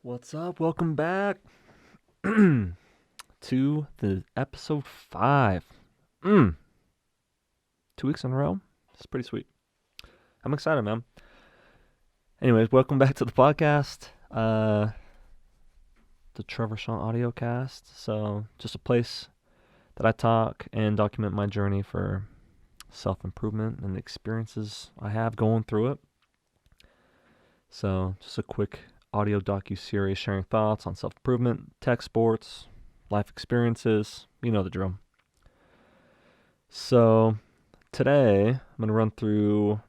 What's up? Welcome back to the episode 5. 2 weeks in a row. It's pretty sweet. I'm excited, man. Anyways, welcome back to the podcast. The Trevor Sean Audiocast. So, just a place that I talk and document my journey for self-improvement and the experiences I have going through it. So, just a quick audio docu-series sharing thoughts on self-improvement, tech, sports, life experiences. You know the drill. So today I'm going to run through,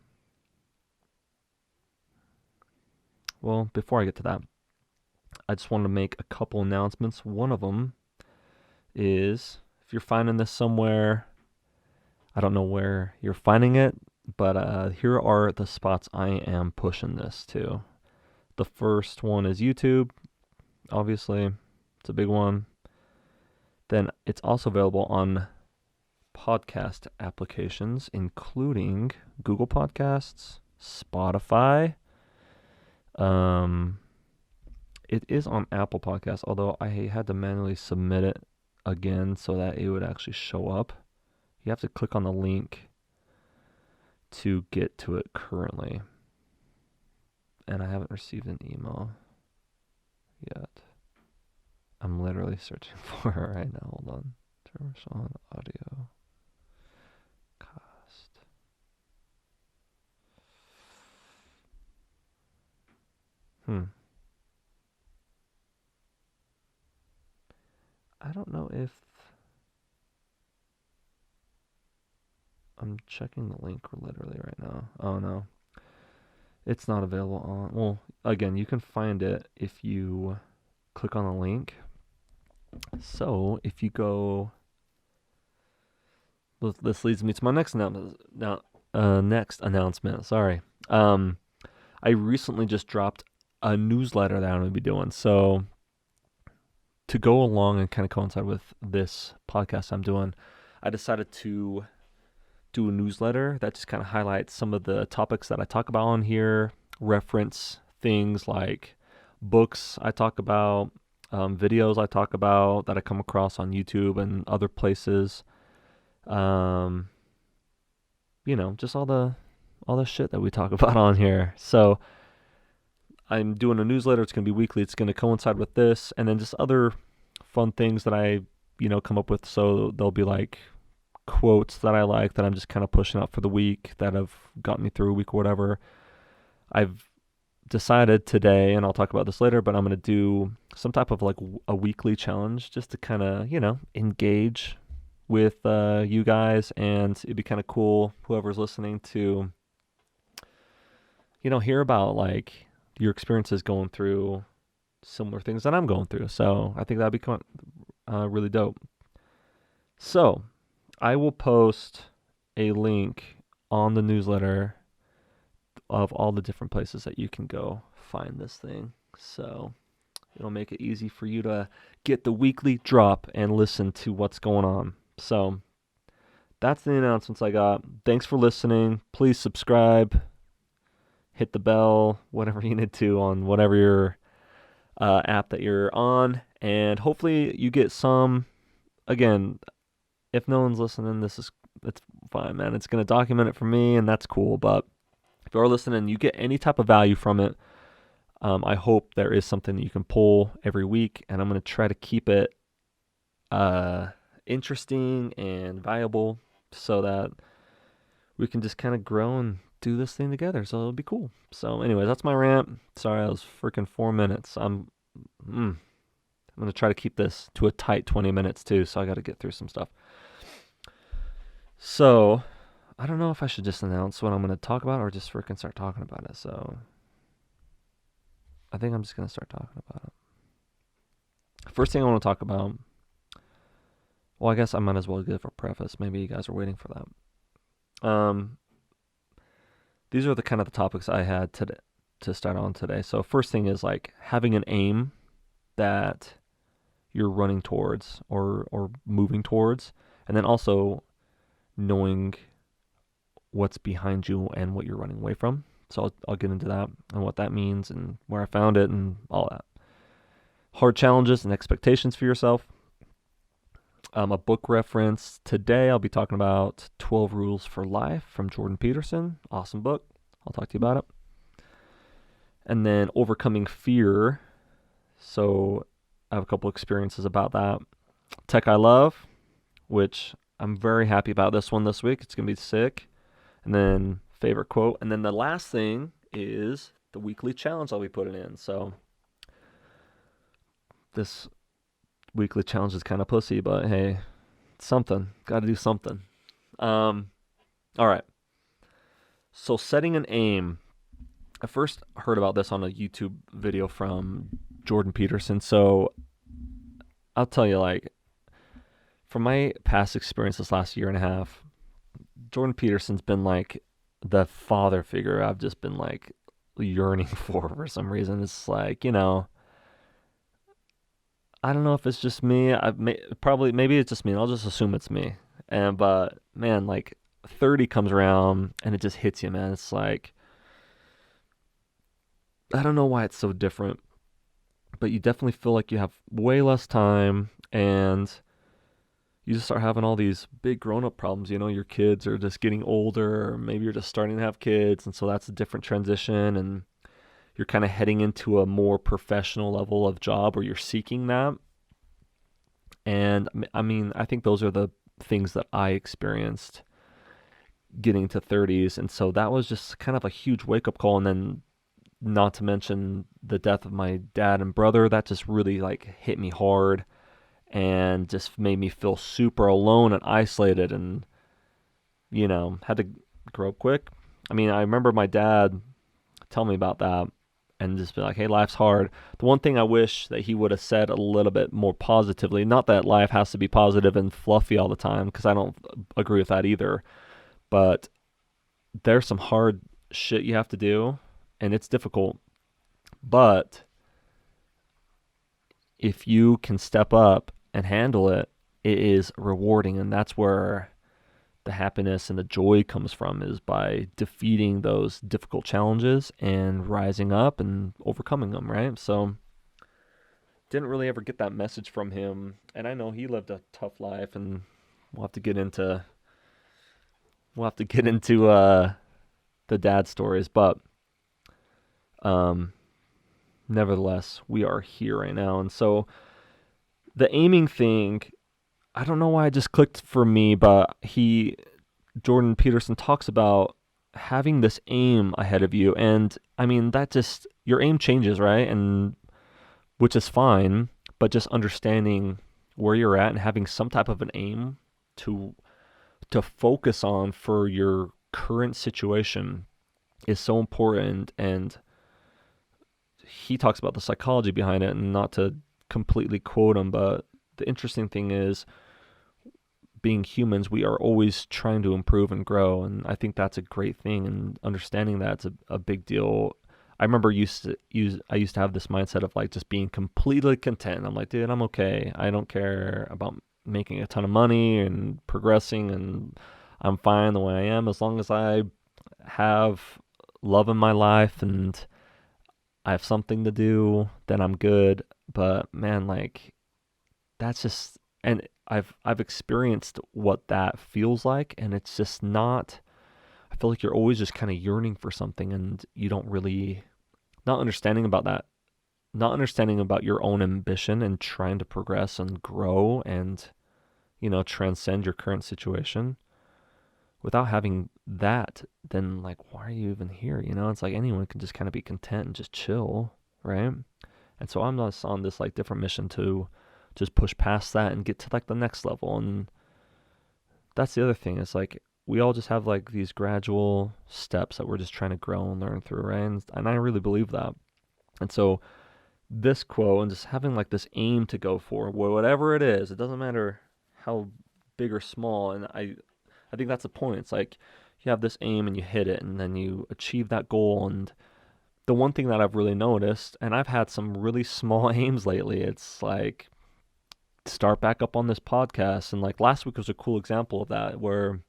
well, before I get to that, I just wanted to make a couple announcements. One of them is, if you're finding this somewhere, I don't know where you're finding it, but here are the spots I am pushing this to. The first one is YouTube, obviously. It's a big one. Then it's also available on podcast applications, including Google Podcasts, Spotify. It is on Apple Podcasts, although I had to manually submit it again so that it would actually show up. You have to click on the link to get to it currently. And I haven't received an email yet. I'm literally searching for it right now. Hold on. Trevor Sean Audio Cast. I don't know if I'm checking the link literally right now. Oh no. It's not available on, well, again, you can find it if you click on the link. So if you go, this leads me to my next announcement. Sorry. I recently just dropped a newsletter that I'm going to be doing. So to go along and kind of coincide with this podcast I'm doing, I decided to do a newsletter that just kind of highlights some of the topics that I talk about on here, reference things like books I talk about, videos I talk about that I come across on YouTube and other places. Just all the shit that we talk about on here. So I'm doing a newsletter. It's going to be weekly. It's going to coincide with this, and then just other fun things that I, come up with. So there'll be like quotes that I like that I'm just kind of pushing out for the week that have got me through a week or whatever. I've decided today, and I'll talk about this later, but I'm going to do some type of like a weekly challenge just to kind of, engage with you guys, and it'd be kind of cool, whoever's listening, to, hear about like your experiences going through similar things that I'm going through. So I think that'd be really dope. So I will post a link on the newsletter of all the different places that you can go find this thing. So it'll make it easy for you to get the weekly drop and listen to what's going on. So that's the announcements I got. Thanks for listening. Please subscribe, hit the bell, whatever you need to on whatever your app that you're on. And hopefully you get some. Again, if no one's listening, it's fine, man. It's going to document it for me, and that's cool. But if you are listening, you get any type of value from it. I hope there is something that you can pull every week, and I'm going to try to keep it interesting and valuable so that we can just kind of grow and do this thing together. So it'll be cool. So anyway, that's my rant. Sorry, I was freaking 4 minutes. I'm going to try to keep this to a tight 20 minutes too, so I got to get through some stuff. So I don't know if I should just announce what I'm going to talk about or just freaking start talking about it. So I think I'm just going to start talking about it. First thing I want to talk about, well, I guess I might as well give a preface. Maybe you guys are waiting for that. These are the kind of the topics I had to start on today. So first thing is like having an aim that you're running towards or moving towards, and then also knowing what's behind you and what you're running away from. So I'll get into that and what that means and where I found it and all that. hard challenges and expectations for yourself. A book reference today, I'll be talking about 12 Rules for Life from Jordan Peterson. Awesome book. I'll talk to you about it. And then overcoming fear. So I have a couple experiences about that. Tech I Love, which I'm very happy about this one this week. It's going to be sick. And then favorite quote. And then the last thing is the weekly challenge I'll be putting in. So this weekly challenge is kind of pussy, but hey, something. Got to do something. All right. So setting an aim. I first heard about this on a YouTube video from Jordan Peterson. So I'll tell you, like, from my past experience this last year and a half, Jordan Peterson's been like the father figure I've just been like yearning for some reason. It's like, I don't know if it's just me. Maybe it's just me. And I'll just assume it's me. But man, like 30 comes around and it just hits you, man. It's like, I don't know why it's so different, but you definitely feel like you have way less time and you just start having all these big grown-up problems. Your kids are just getting older, or maybe you're just starting to have kids, and so that's a different transition, and you're kind of heading into a more professional level of job where you're seeking that. And I mean, I think those are the things that I experienced getting to 30s, and so that was just kind of a huge wake-up call. And then not to mention the death of my dad and brother, that just really like hit me hard and just made me feel super alone and isolated, and had to grow up quick. I mean, I remember my dad telling me about that and just be like, hey, life's hard. The one thing I wish that he would have said a little bit more positively, not that life has to be positive and fluffy all the time, because I don't agree with that either, but there's some hard shit you have to do and it's difficult. But if you can step up and handle it, it is rewarding. And that's where the happiness and the joy comes from, is by defeating those difficult challenges and rising up and overcoming them, right? So didn't really ever get that message from him. And I know he lived a tough life, and we'll have to get into the dad stories, but nevertheless, we are here right now. And so the aiming thing, I don't know why it just clicked for me, but Jordan Peterson talks about having this aim ahead of you. And I mean, that just, your aim changes, right? And which is fine, but just understanding where you're at and having some type of an aim to focus on for your current situation is so important. And he talks about the psychology behind it, and not to completely quote him, but the interesting thing is, being humans, we are always trying to improve and grow, and I think that's a great thing, and understanding that's a big deal. I remember I used to have this mindset of like just being completely content. I'm like, dude, I'm okay. I don't care about making a ton of money and progressing, and I'm fine the way I am as long as I have love in my life and I have something to do, then I'm good. But man, like, that's just, and I've experienced what that feels like, and it's just not, I feel like you're always just kind of yearning for something, and you don't really, not understanding about that, not understanding about your own ambition and trying to progress and grow and, transcend your current situation. Without having that, then like, why are you even here? It's like anyone can just kind of be content and just chill, right? And so I'm just on this like different mission to just push past that and get to like the next level. And that's the other thing. It's like we all just have like these gradual steps that we're just trying to grow and learn through, right? And I really believe that. And so this quote, and just having like this aim to go for, whatever it is, it doesn't matter how big or small. And I think that's the point. It's like you have this aim and you hit it, and then you achieve that goal. And the one thing that I've really noticed, and I've had some really small aims lately, it's like start back up on this podcast. And like last week was a cool example of that, where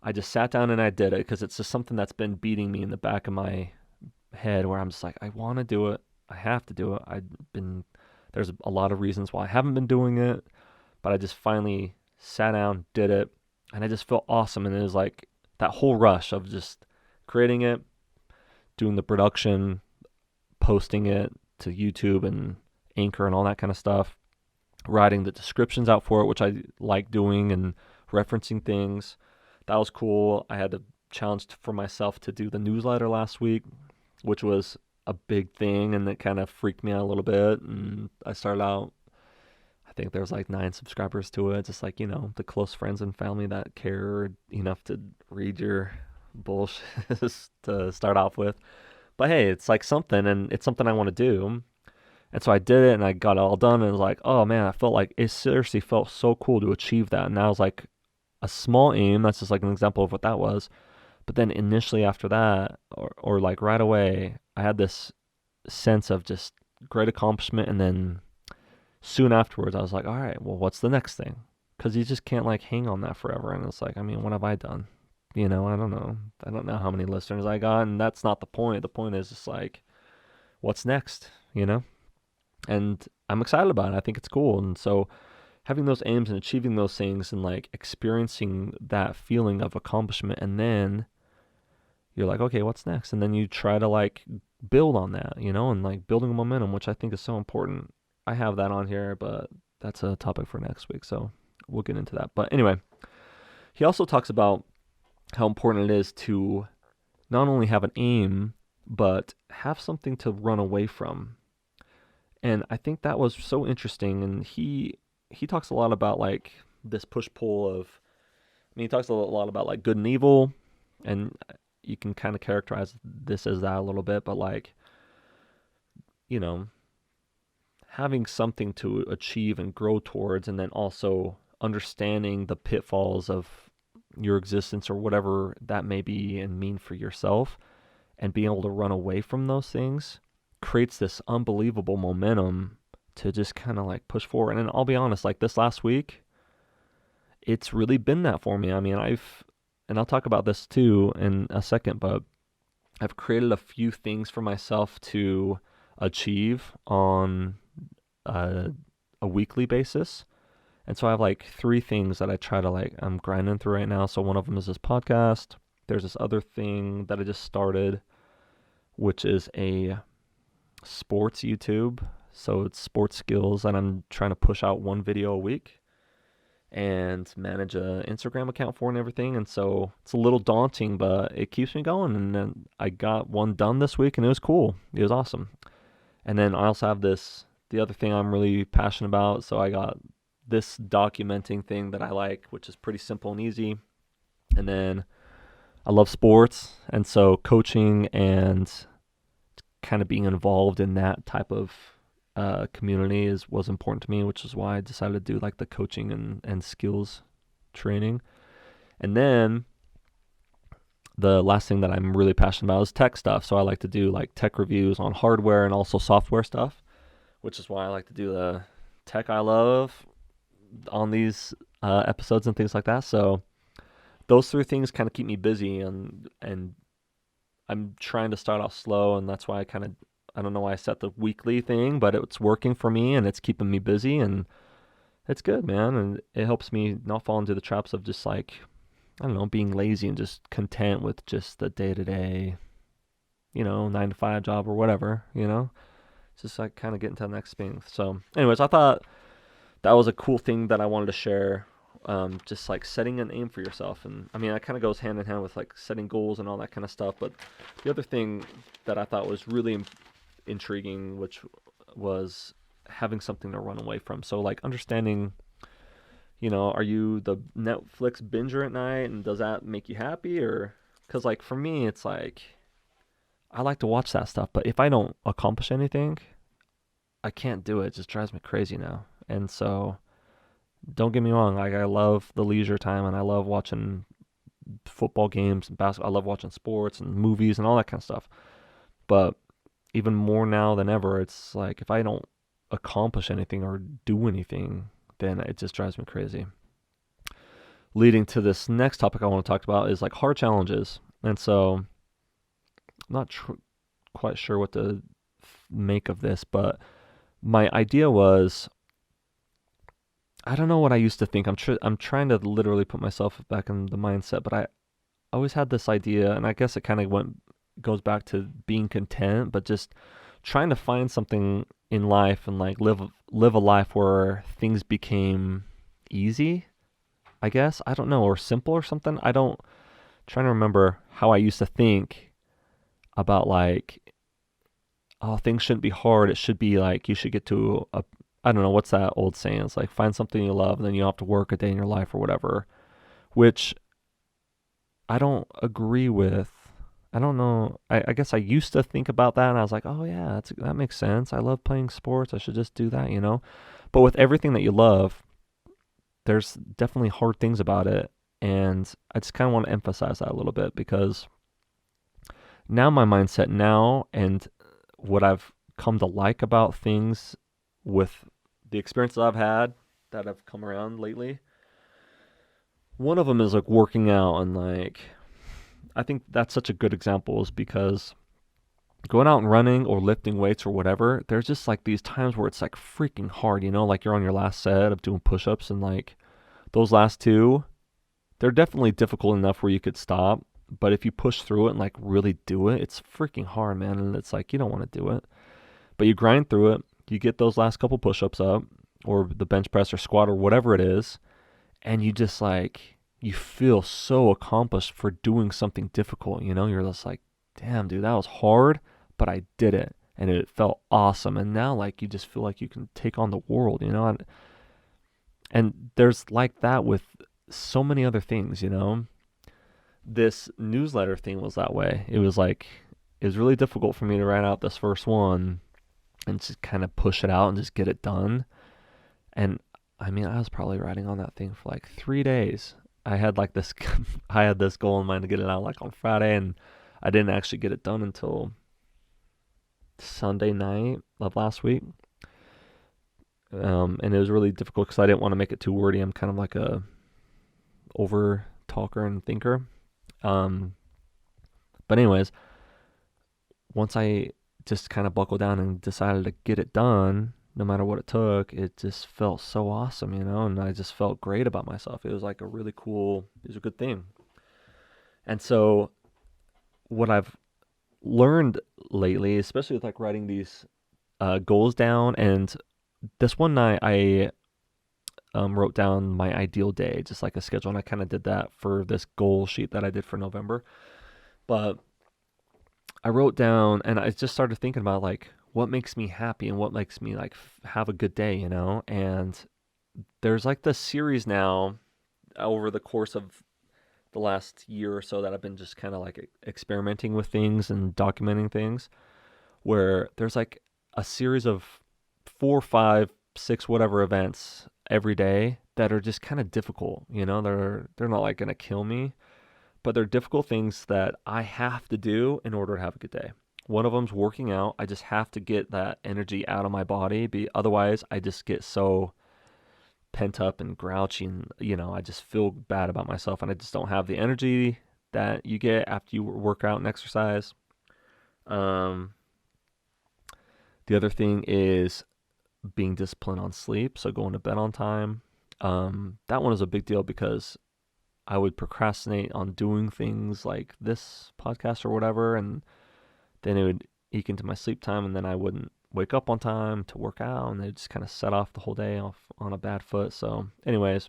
I just sat down and I did it, because it's just something that's been beating me in the back of my head, where I'm just like, I want to do it. I have to do it. There There's a lot of reasons why I haven't been doing it, but I just finally sat down, did it, and I just felt awesome. And it was like that whole rush of just creating it, doing the production, posting it to YouTube and Anchor and all that kind of stuff, writing the descriptions out for it, which I like doing, and referencing things. That was cool. I had to challenge for myself to do the newsletter last week, which was a big thing, and it kind of freaked me out a little bit. And I started out, I think there's like 9 subscribers to it, just like, the close friends and family that care enough to read your bullshit to start off with. But hey, it's like something, and it's something I want to do. And so I did it, and I got it all done, and it was like, oh man, I felt like it seriously felt so cool to achieve that. And that was like a small aim. That's just like an example of what that was. But then initially after that, or like right away, I had this sense of just great accomplishment. And then soon afterwards, I was like, all right, well, what's the next thing? Because you just can't like hang on that forever. And it's like, I mean, what have I done? I don't know. I don't know how many listeners I got, and that's not the point. The point is just like, what's next, And I'm excited about it. I think it's cool. And so having those aims and achieving those things and like experiencing that feeling of accomplishment, and then you're like, okay, what's next? And then you try to like build on that, and like building momentum, which I think is so important. I have that on here, but that's a topic for next week. So we'll get into that. But anyway, he also talks about how important it is to not only have an aim, but have something to run away from. And I think that was so interesting. And he talks a lot about like this push-pull of, he talks a lot about like good and evil, and you can kind of characterize this as that a little bit, but like, having something to achieve and grow towards, and then also understanding the pitfalls of your existence or whatever that may be and mean for yourself, and being able to run away from those things creates this unbelievable momentum to just kind of like push forward. And I'll be honest, like this last week, it's really been that for me. I mean, and I'll talk about this too in a second, but I've created a few things for myself to achieve on a weekly basis. And so I have like 3 things that I try to like, I'm grinding through right now. So one of them is this podcast. There's this other thing that I just started, which is a sports YouTube. So it's sports skills, and I'm trying to push out 1 video a week and manage a Instagram account for and everything. And so it's a little daunting, but it keeps me going. And then I got 1 done this week, and it was cool. It was awesome. And then I also have the other thing I'm really passionate about. So I got this documenting thing that I like, which is pretty simple and easy. And then I love sports, and so coaching and kind of being involved in that type of community was important to me, which is why I decided to do like the coaching and skills training. And then the last thing that I'm really passionate about is tech stuff. So I like to do like tech reviews on hardware and also software stuff, which is why I like to do the tech I love on these episodes and things like that. So those 3 things kind of keep me busy, and I'm trying to start off slow, and that's why I don't know why I set the weekly thing, but it's working for me, and it's keeping me busy, and it's good, man. And it helps me not fall into the traps of just like, I don't know, being lazy and just content with just the day-to-day, 9-to-5 job or whatever, just like kind of getting to the next thing. So anyways, I thought that was a cool thing that I wanted to share. Just like setting an aim for yourself. And I mean, that kind of goes hand in hand with like setting goals and all that kind of stuff. But the other thing that I thought was really intriguing, which was having something to run away from. So like understanding, are you the Netflix binger at night, and does that make you happy? Or, because like for me, it's like, I like to watch that stuff, but if I don't accomplish anything, I can't do it. It just drives me crazy now. And so, don't get me wrong, like I love the leisure time, and I love watching football games and basketball. I love watching sports and movies and all that kind of stuff. But even more now than ever, it's like if I don't accomplish anything or do anything, then it just drives me crazy. Leading to this next topic I want to talk about is like hard challenges. And so I'm not quite sure what to make of this, but my idea was, I don't know what I used to think. I'm trying to literally put myself back in the mindset, but I always had this idea, and I guess it kind of went goes back to being content, but just trying to find something in life and like live a life where things became easy, I guess. I don't know, or simple or something. I don't trying to remember how I used to think about like, oh, things shouldn't be hard. It should be like you should get to a, I don't know, what's that old saying? It's like find something you love and then you don't have to work a day in your life or whatever, which I don't agree with. I don't know. I guess I used to think about that and I was like, oh yeah, that makes sense. I love playing sports. I should just do that, you know? But with everything that you love, there's definitely hard things about it. And I just kind of want to emphasize that a little bit because now my mindset now and what I've come to like about things with the experiences I've had that have come around lately. One of them is like working out, and like I think that's such a good example is because going out and running or lifting weights or whatever, there's just like these times where it's like freaking hard, you know, like you're on your last set of doing push-ups and like those last two, they're definitely difficult enough where you could stop, but if you push through it and like really do it, it's freaking hard, man, and it's like you don't want to do it. But you grind through it, you get those last couple push-ups up or the bench press or squat or whatever it is, and you just like you feel so accomplished for doing something difficult, you know? You're just like, "Damn, dude, that was hard, but I did it." And it felt awesome. And now like you just feel like you can take on the world, you know? And there's like that with so many other things, you know? This newsletter thing was that way. It was like it was really difficult for me to write out this first one and just kind of push it out and just get it done. And I mean, I was probably writing on that thing for like 3 days. I had like this, I had this goal in mind to get it out like on Friday, and I didn't actually get it done until Sunday night of last week. And it was really difficult because I didn't want to make it too wordy. I'm kind of like a over talker and thinker. Um, but anyways, once I just kind of buckled down and decided to get it done, no matter what it took, it just felt so awesome, you know, and I just felt great about myself. It was like a really cool, it was a good thing. And so what I've learned lately, especially with like writing these goals down, and this one night I wrote down my ideal day, just like a schedule, and I kind of did that for this goal sheet that I did for November. But I wrote down and I just started thinking about like what makes me happy and what makes me like have a good day, you know? And there's like this series now over the course of the last year or so that I've been just kind of like experimenting with things and documenting things where there's like a series of 4, 5, 6, whatever events every day that are just kind of difficult, you know? They're not like going to kill me, but they're difficult things that I have to do in order to have a good day. One of them's working out. I just have to get that energy out of my body. Otherwise, I just get so pent up and grouchy, and I just feel bad about myself, and I just don't have the energy that you get after you work out and exercise. Um, the other thing is being disciplined on sleep, so going to bed on time. That one is a big deal because I would procrastinate on doing things like this podcast or whatever, and then it would eke into my sleep time, and then I wouldn't wake up on time to work out, and it just kind of set off the whole day off on a bad foot. So, anyways,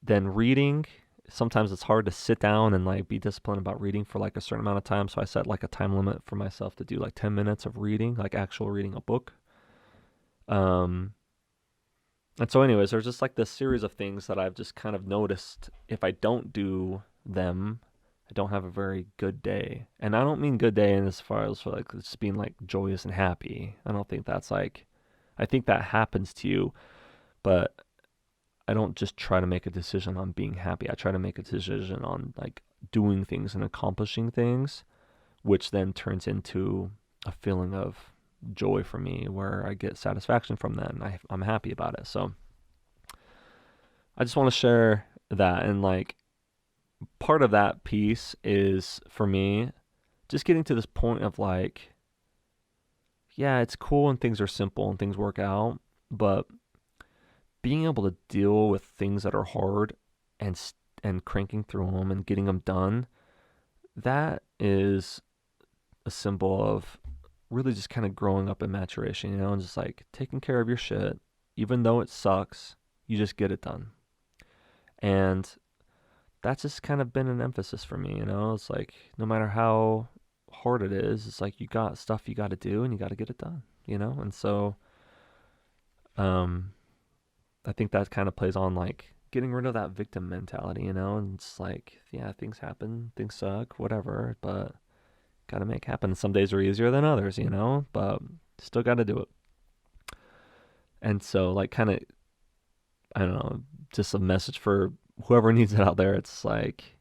then reading. Sometimes it's hard to sit down and like be disciplined about reading for like a certain amount of time. So I set like a time limit for myself to do like 10 minutes of reading, like actual reading a book. Um, and so, anyways, there's just like this series of things that I've just kind of noticed if I don't do them, I don't have a very good day. And I don't mean good day in as far as for like just being like joyous and happy. I don't think that's like, I think that happens to you, but I don't just try to make a decision on being happy. I try to make a decision on like doing things and accomplishing things, which then turns into a feeling of joy for me where I get satisfaction from that and I'm happy about it. So I just want to share that. And like part of that piece is for me just getting to this point of like, yeah, it's cool and things are simple and things work out, but being able to deal with things that are hard and and cranking through them and getting them done, that is a symbol of really just kind of growing up in maturation, and just like taking care of your shit, even though it sucks, you just get it done. And that's just kind of been an emphasis for me, It's like no matter how hard it is, it's like you got stuff you got to do and you got to get it done. And so um I think that kind of plays on like getting rid of that victim mentality, and it's like, yeah, things happen, things suck, whatever, but got to make happen. Some days are easier than others, but still got to do it. And so, like, kind of, I don't know, just a message for whoever needs it out there. It's like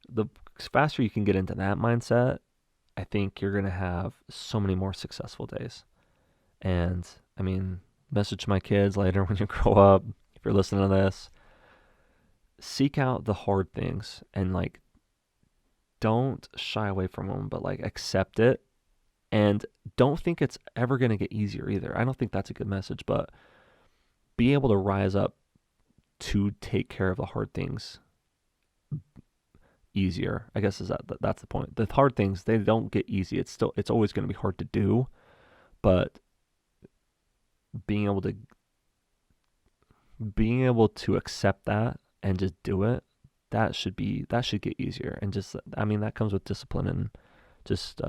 the faster you can get into that mindset, I think you're going to have so many more successful days. And I mean, message my kids later when you grow up, if you're listening to this, seek out the hard things and like don't shy away from them, but like accept it. And don't think it's ever going to get easier either. I don't think that's a good message, but be able to rise up to take care of the hard things easier. I guess that's the point. The hard things, they don't get easy. It's always going to be hard to do, but being able to accept that and just do it, that should get easier. And just, I mean, that comes with discipline and just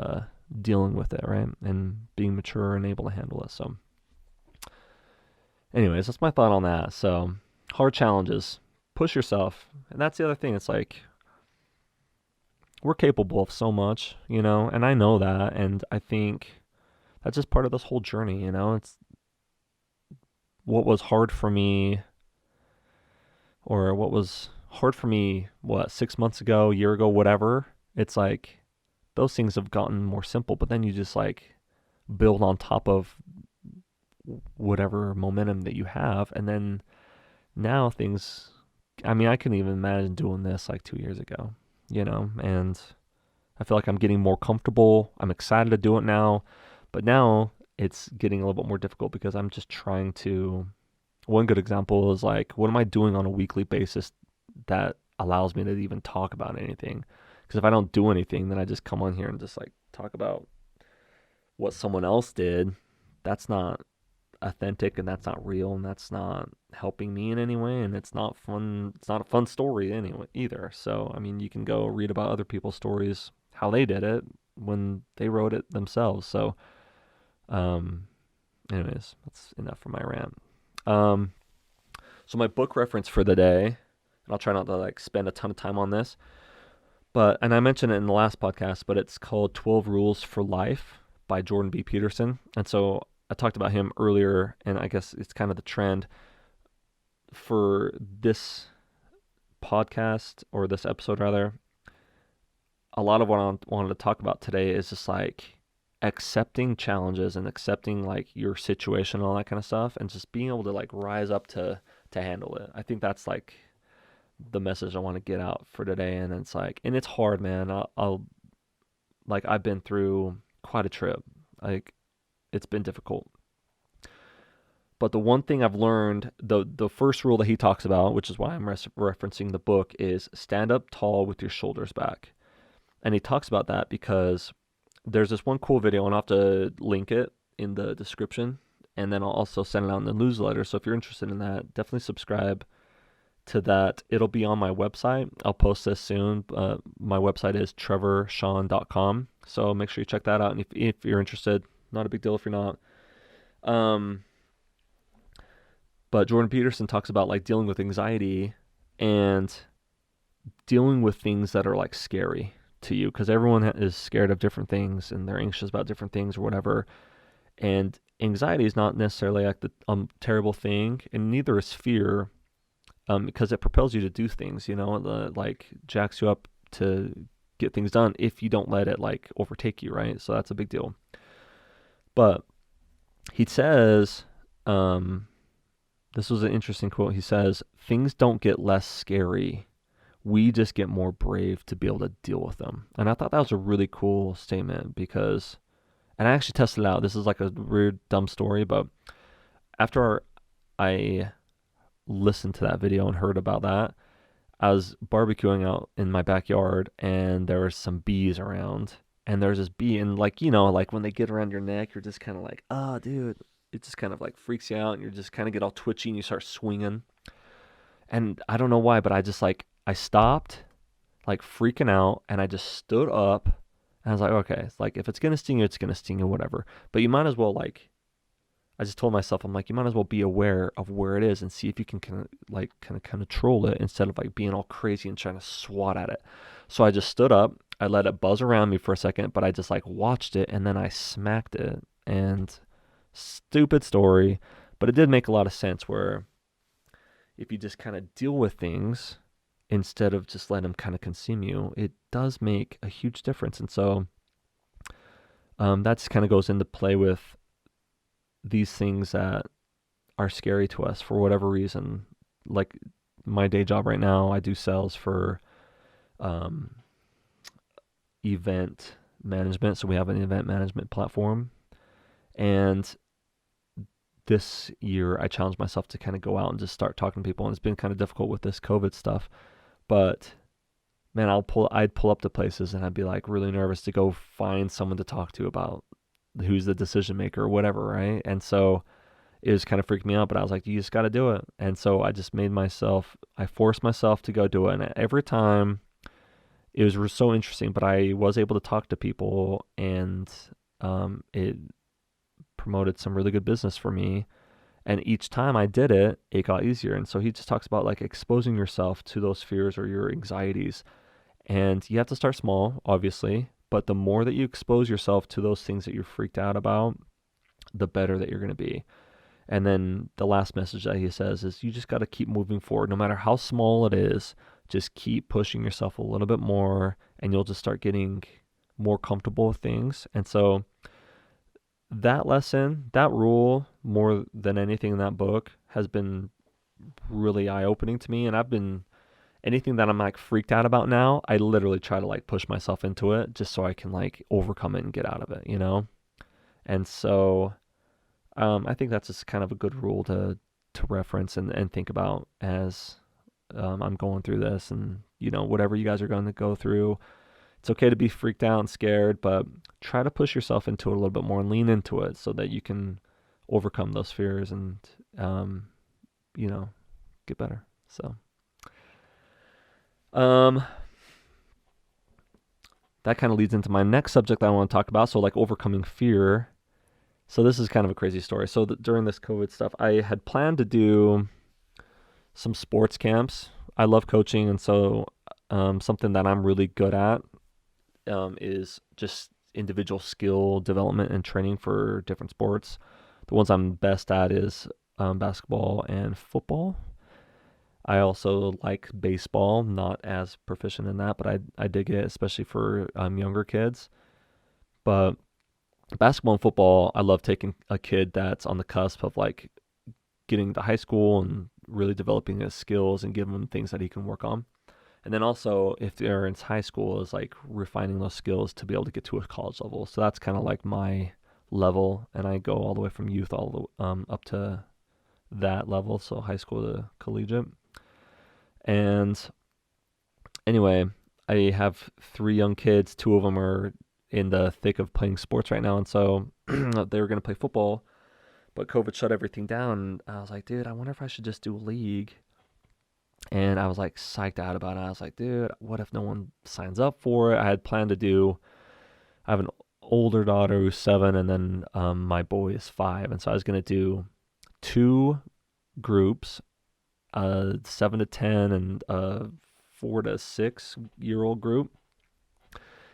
dealing with it, right? And being mature and able to handle it. So anyways, that's my thought on that. So hard challenges, push yourself. And that's the other thing. It's like we're capable of so much, and I know that. And I think that's just part of this whole journey, It's what was hard for me, or what was hard for me, 6 months ago, a year ago, whatever. It's like those things have gotten more simple, but then you just like build on top of whatever momentum that you have. And then now things, I mean, I couldn't even imagine doing this like 2 years ago, and I feel like I'm getting more comfortable. I'm excited to do it now, but now it's getting a little bit more difficult because I'm just trying to. One good example is like, what am I doing on a weekly basis that allows me to even talk about anything? Because if I don't do anything, then I just come on here and just like talk about what someone else did. That's not authentic, and that's not real, and that's not helping me in any way, and it's not fun. It's not a fun story anyway either. So I mean, you can go read about other people's stories, how they did it when they wrote it themselves. So anyways, that's enough for my rant. So my book reference for the day, and I'll try not to like spend a ton of time on this, and I mentioned it in the last podcast, but it's called 12 Rules for Life by Jordan B. Peterson. And so I talked about him earlier, and I guess it's kind of the trend for this podcast, or this episode rather. A lot of what I wanted to talk about today is just like accepting challenges and accepting like your situation and all that kind of stuff, and just being able to like rise up to handle it. I think that's like the message I want to get out for today. And it's like, and it's hard, man. I'll like, I've been through quite a trip. Like, it's been difficult. But the one thing I've learned, the first rule that he talks about, which is why I'm referencing the book, is stand up tall with your shoulders back. And he talks about that because there's this one cool video, and I'll have to link it in the description, and then I'll also send it out in the newsletter. So if you're interested in that, definitely subscribe to that. It'll be on my website. I'll post this soon. My website is trevorshawn.com. So make sure you check that out. And if you're interested, not a big deal if you're not. But Jordan Peterson talks about like dealing with anxiety and dealing with things that are like scary to you, because everyone is scared of different things and they're anxious about different things or whatever. And anxiety is not necessarily like the terrible thing, and neither is fear, because it propels you to do things, like jacks you up to get things done if you don't let it like overtake you, right? So that's a big deal. But he says, this was an interesting quote. He says, things don't get less scary. We just get more brave to be able to deal with them. And I thought that was a really cool statement, because And I actually tested it out. This is like a weird, dumb story, but after I listened to that video and heard about that, I was barbecuing out in my backyard and there were some bees around. And there's this bee, and like, like when they get around your neck, you're just kind of like, oh, dude. It just kind of like freaks you out and you just kind of get all twitchy and you start swinging. And I don't know why, but I just like, I stopped like freaking out and I just stood up and I was like, okay, it's like if it's going to sting you, it's going to sting you, whatever. But you might as well like, I just told myself, I'm like, you might as well be aware of where it is and see if you can kind of control it instead of like being all crazy and trying to swat at it. So I just stood up, I let it buzz around me for a second, but I just like watched it and then I smacked it. And stupid story, but it did make a lot of sense where if you just kind of deal with things instead of just let them kind of consume you, it does make a huge difference. And so that just kind of goes into play with these things that are scary to us for whatever reason. Like my day job right now, I do sales for um, event management. So we have an event management platform. And this year, I challenged myself to kind of go out and just start talking to people. And it's been kind of difficult with this COVID stuff. But man, I'd pull up to places and I'd be like really nervous to go find someone to talk to about who's the decision maker or whatever, right? And so it was kind of freaking me out, but I was like, you just got to do it. And so I forced myself to go do it. And every time it was so interesting, but I was able to talk to people and it promoted some really good business for me. And each time I did it, it got easier. And so he just talks about like exposing yourself to those fears or your anxieties. And you have to start small, obviously, but the more that you expose yourself to those things that you're freaked out about, the better that you're going to be. And then the last message that he says is you just got to keep moving forward. No matter how small it is, just keep pushing yourself a little bit more and you'll just start getting more comfortable with things. And so that lesson, that rule, more than anything in that book, has been really eye-opening to me. And anything that I'm like freaked out about now, I literally try to like push myself into it just so I can like overcome it and get out of it. And so I think that's just kind of a good rule to reference and think about as I'm going through this. And, whatever you guys are going to go through, it's okay to be freaked out and scared, but try to push yourself into it a little bit more and lean into it so that you can overcome those fears and, get better. So, that kind of leads into my next subject that I want to talk about. So like overcoming fear. So this is kind of a crazy story. So during this COVID stuff, I had planned to do some sports camps. I love coaching. And so something that I'm really good at is just individual skill development and training for different sports. The ones I'm best at is basketball and football. I also like baseball, not as proficient in that, but I dig it, especially for younger kids. But basketball and football, I love taking a kid that's on the cusp of like getting to high school and really developing his skills and giving him things that he can work on. And then also, if they're in high school, is like refining those skills to be able to get to a college level. So that's kind of like my level, and I go all the way from youth all the up to that level, so high school to collegiate. And anyway, I have 3 young kids. 2 of them are in the thick of playing sports right now, and so they were going to play football, but COVID shut everything down. And I was like, dude, I wonder if I should just do a league. And I was like psyched out about it. I was like, dude, what if no one signs up for it? I have an older daughter who's 7, and then my boy is 5. And so I was going to do 2 groups, 7 to 10 and 4 to 6-year-old group,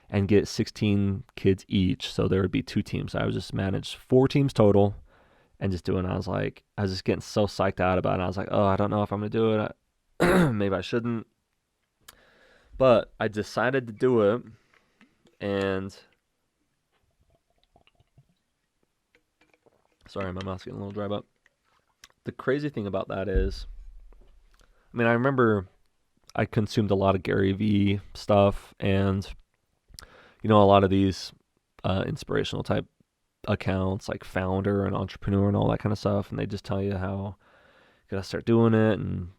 and get 16 kids each. So there would be 2 teams. I would just manage 4 teams total and just doing it. I was just getting so psyched out about it. I was like, oh, I don't know if I'm going to do it. Maybe I shouldn't. But I decided to do it. And sorry, my mouth's getting a little dry, but the crazy thing about that is, I remember I consumed a lot of Gary Vee stuff and, a lot of these inspirational type accounts like founder and entrepreneur and all that kind of stuff, and they just tell you how you gotta start doing it and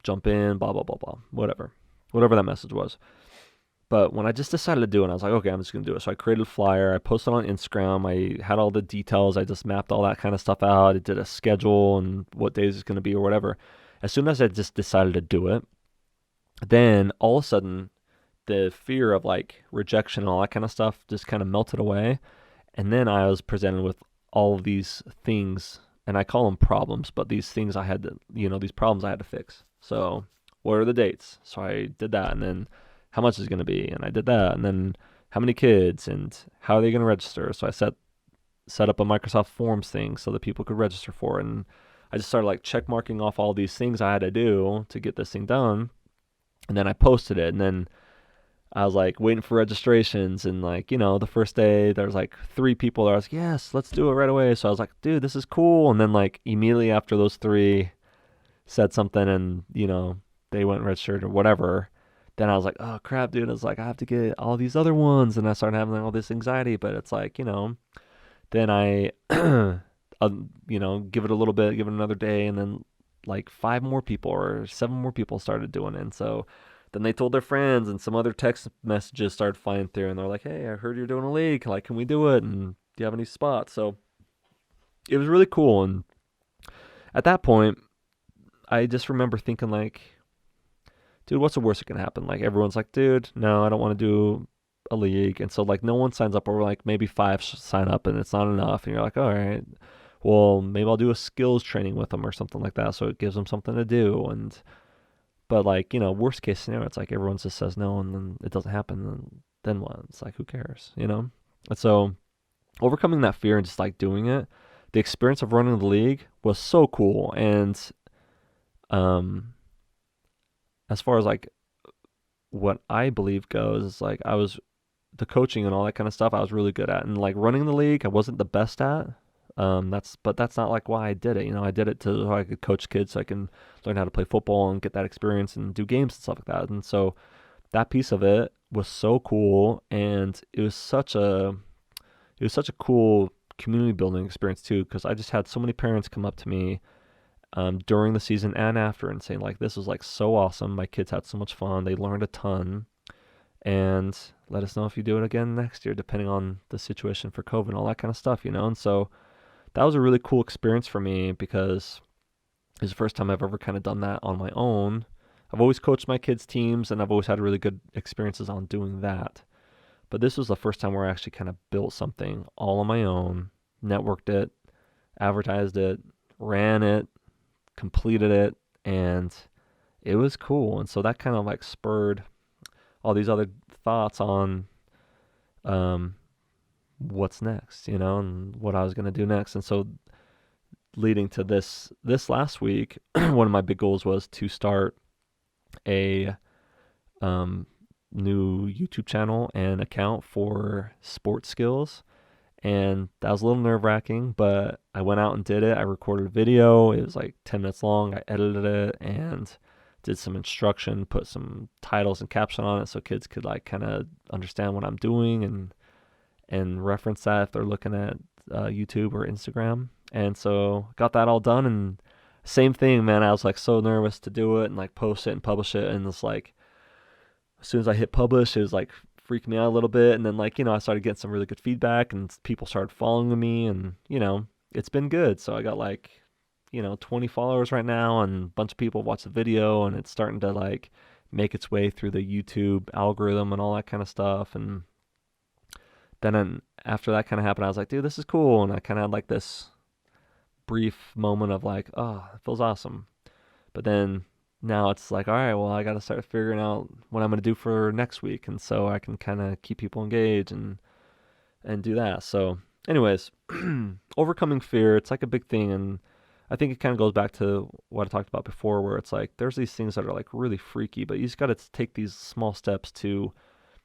jump in, blah blah blah blah, whatever that message was. But when I just decided to do it, I was like, okay, I'm just gonna do it. So I created a flyer, I posted on Instagram, I had all the details, I just mapped all that kind of stuff out. I did a schedule and what days it's gonna be or whatever. As soon as I just decided to do it, then all of a sudden the fear of like rejection and all that kind of stuff just kind of melted away. And then I was presented with all of these things, and I call them problems, but these things I had to, these problems I had to fix. So, what are the dates? So I did that, and then how much is it going to be? And I did that, and then how many kids, and how are they going to register? So I set up a Microsoft Forms thing so that people could register for it, and I just started like check marking off all these things I had to do to get this thing done, and then I posted it, and then I was like waiting for registrations, and like, the first day there was like 3 people that I was like, yes, let's do it right away. So I was like, dude, this is cool. And then like immediately after those 3 said something and, they went and registered or whatever, then I was like, oh crap, dude. I was like, I have to get all these other ones. And I started having all this anxiety, but it's like, then I, give it a little bit, give it another day. And then like 5 more people or 7 more people started doing it. And so then they told their friends, and some other text messages started flying through, and they're like, hey, I heard you're doing a league. Like, can we do it? And do you have any spots? So it was really cool. And at that point, I just remember thinking like, dude, what's the worst that can happen? Like, everyone's like, dude, no, I don't want to do a league. And so like no one signs up, or like maybe 5 sign up, and it's not enough. And you're like, all right, well, maybe I'll do a skills training with them or something like that, so it gives them something to do. But like, worst case scenario, it's like everyone just says no, and then it doesn't happen. And then what? It's like, who cares? And so overcoming that fear and just like doing it, the experience of running the league was so cool. And um, as far as like what I believe goes, is like the coaching and all that kind of stuff I was really good at, and like running the league I wasn't the best at. That's not like why I did it. I did it so I could coach kids, so I can learn how to play football and get that experience and do games and stuff like that. And so that piece of it was so cool, and it was such a cool community building experience too, because I just had so many parents come up to me during the season and after and saying like, this was like so awesome. My kids had so much fun. They learned a ton, and let us know if you do it again next year, depending on the situation for COVID and all that kind of stuff. And so that was a really cool experience for me, because it's the first time I've ever kind of done that on my own. I've always coached my kids' teams, and I've always had really good experiences on doing that. But this was the first time where I actually kind of built something all on my own, networked it, advertised it, ran it, completed it, and it was cool. And so that kind of like spurred all these other thoughts on um, what's next, and what I was going to do next. And so leading to this last week, one of my big goals was to start a new YouTube channel and account for sports skills. And that was a little nerve-wracking, but I went out and did it. I recorded a video. It was like 10 minutes long. I edited it and did some instruction, put some titles and caption on it so kids could like kind of understand what I'm doing and reference that if they're looking at YouTube or Instagram. And so got that all done, and same thing, man. I was like so nervous to do it and like post it and publish it, and it's like as soon as I hit publish, it was like freaked me out a little bit. And then like, I started getting some really good feedback, and people started following me, and it's been good. So I got like 20 followers right now, and a bunch of people watch the video, and it's starting to like make its way through the YouTube algorithm and all that kind of stuff. And then after that kind of happened, I was like, dude, this is cool. And I kind of had like this brief moment of like, oh, it feels awesome. But then now it's like, all right, well, I got to start figuring out what I'm going to do for next week. And so I can kind of keep people engaged and do that. So anyways, overcoming fear, it's like a big thing. And I think it kind of goes back to what I talked about before, where it's like, there's these things that are like really freaky, but you just got to take these small steps to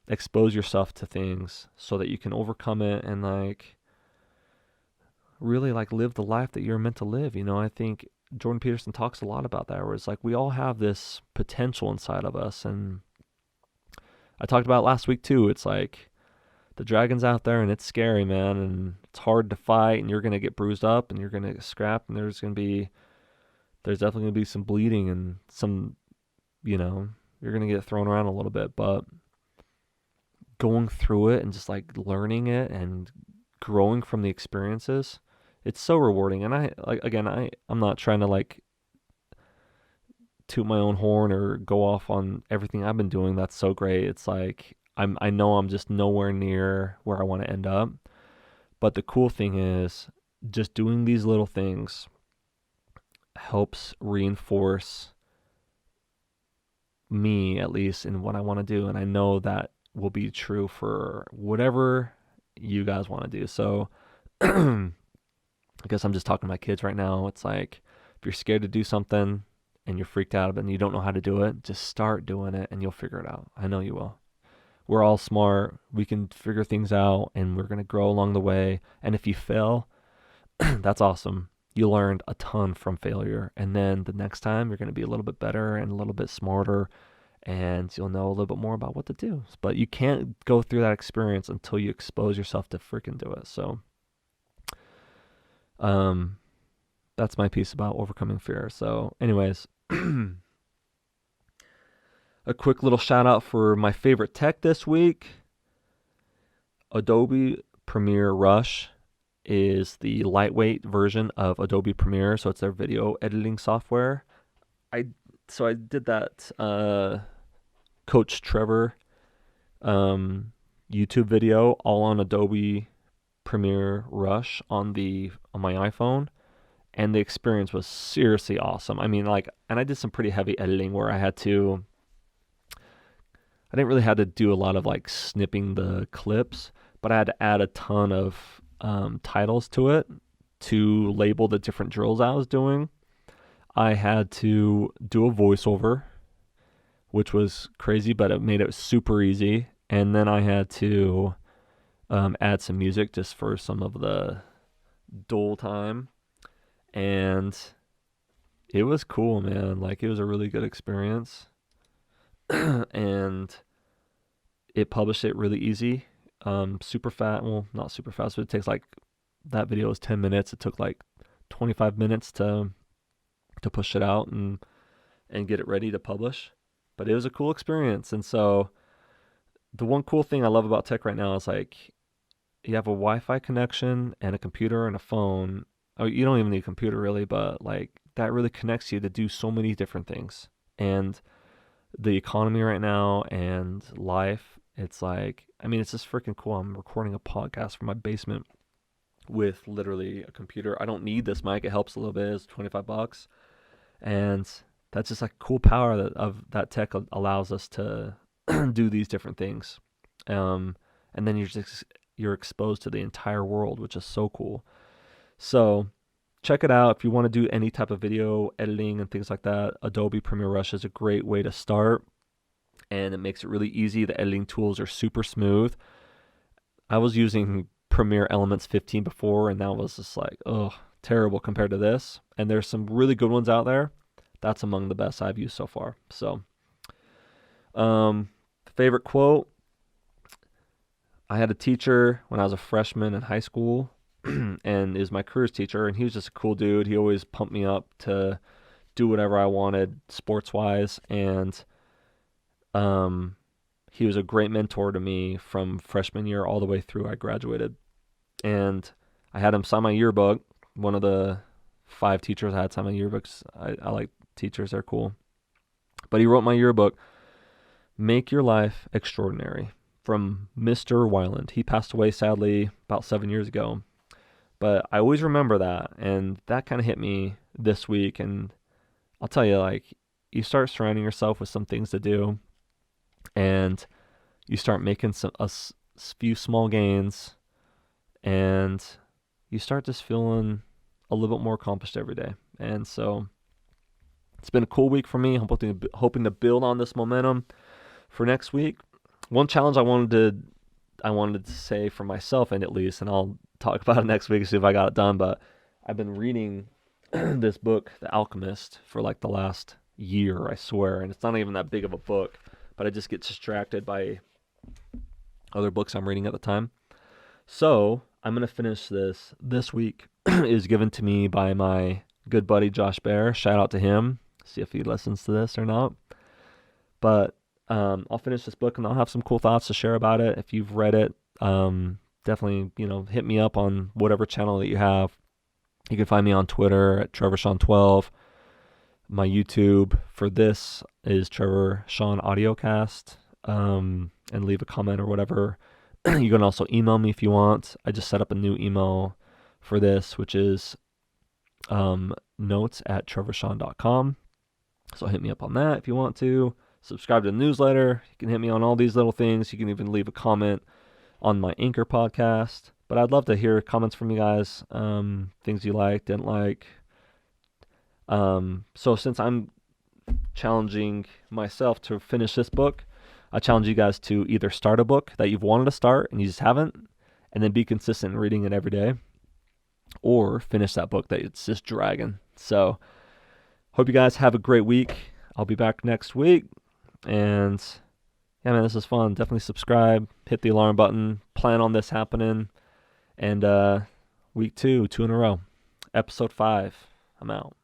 expose yourself to things so that you can overcome it and like really like live the life that you're meant to live. I think Jordan Peterson talks a lot about that, where it's like we all have this potential inside of us. And I talked about it last week too. It's like the dragon's out there and it's scary, man, and it's hard to fight, and you're gonna get bruised up and you're gonna get scrapped, and there's definitely gonna be some bleeding and some, you're gonna get thrown around a little bit, but going through it and just like learning it and growing from the experiences, it's so rewarding. And I'm not trying to like toot my own horn or go off on everything I've been doing. That's so great. It's like I know I'm just nowhere near where I want to end up. But the cool thing is just doing these little things helps reinforce me, at least, in what I want to do. And I know that will be true for whatever you guys want to do. So I guess I'm just talking to my kids right now. It's like, if you're scared to do something and you're freaked out and you don't know how to do it, just start doing it and you'll figure it out. I know you will. We're all smart. We can figure things out and we're going to grow along the way. And if you fail, that's awesome. You learned a ton from failure. And then the next time you're going to be a little bit better and a little bit smarter, and you'll know a little bit more about what to do. But you can't go through that experience until you expose yourself to freaking do it. So that's my piece about overcoming fear. So anyways, a quick little shout out for my favorite tech this week. Adobe Premiere Rush is the lightweight version of Adobe Premiere, so it's their video editing software. I did that Coach Trevor YouTube video all on Adobe Premiere Rush on my iPhone, and the experience was seriously awesome. I mean, and I did some pretty heavy editing where I didn't really have to do a lot of like snipping the clips, but I had to add a ton of titles to it to label the different drills I was doing. I had to do a voiceover, which was crazy, but it made it super easy. And then I had to add some music just for some of the dull time. And it was cool, man. Like, it was a really good experience. And it published it really easy. Super fast. Well, not super fast, but it takes that video was 10 minutes. It took 25 minutes to push it out and get it ready to publish. But it was a cool experience. And so the one cool thing I love about tech right now is you have a Wi-Fi connection and a computer and a phone. Oh, you don't even need a computer really, but that really connects you to do so many different things. And the economy right now and life, it's just freaking cool. I'm recording a podcast from my basement with literally a computer. I don't need this mic. It helps a little bit. It's $25. And that's just cool power of that tech allows us to do these different things. And then you're exposed to the entire world, which is so cool. So check it out if you want to do any type of video editing and things like that. Adobe Premiere Rush is a great way to start, and it makes it really easy. The editing tools are super smooth. I was using Premiere Elements 15 before, and that was just terrible compared to this. And there's some really good ones out there. That's among the best I've used so far. So, favorite quote. I had a teacher when I was a freshman in high school, and is my careers teacher, and he was just a cool dude. He always pumped me up to do whatever I wanted sports-wise, and he was a great mentor to me from freshman year all the way through I graduated. And I had him sign my yearbook. One of the 5 teachers I had sign my yearbooks. I like teachers, they're cool. But he wrote my yearbook, "Make your life extraordinary," from Mr. Weiland. He passed away sadly about 7 years ago. But I always remember that, and that kind of hit me this week. And I'll tell you, you start surrounding yourself with some things to do, and you start making a few small gains, and you start just feeling a little bit more accomplished every day. And so it's been a cool week for me. I'm hoping to build on this momentum for next week. One challenge I wanted to say for myself, and at least, and I'll talk about it next week and see if I got it done, but I've been reading this book, The Alchemist, for the last year, I swear, and it's not even that big of a book, but I just get distracted by other books I'm reading at the time. So I'm going to finish this week. Is given to me by my good buddy Josh Bear. Shout out to him. See if he listens to this or not. But I'll finish this book and I'll have some cool thoughts to share about it. If you've read it, definitely, hit me up on whatever channel that you have. You can find me on Twitter at TrevorSean12. My YouTube for this is Trevor Sean Audiocast. And leave a comment or whatever. You can also email me if you want. I just set up a new email for this, which is notes@trevorsean.com. So hit me up on that if you want to. Subscribe to the newsletter. You can hit me on all these little things. You can even leave a comment on my Anchor podcast. But I'd love to hear comments from you guys, things you like, didn't like. So since I'm challenging myself to finish this book, I challenge you guys to either start a book that you've wanted to start and you just haven't, and then be consistent in reading it every day, or finish that book that it's just dragging. So hope you guys have a great week. I'll be back next week. And yeah, man, this is fun. Definitely subscribe, hit the alarm button, plan on this happening. And week 2 in a row. Episode 5. I'm out.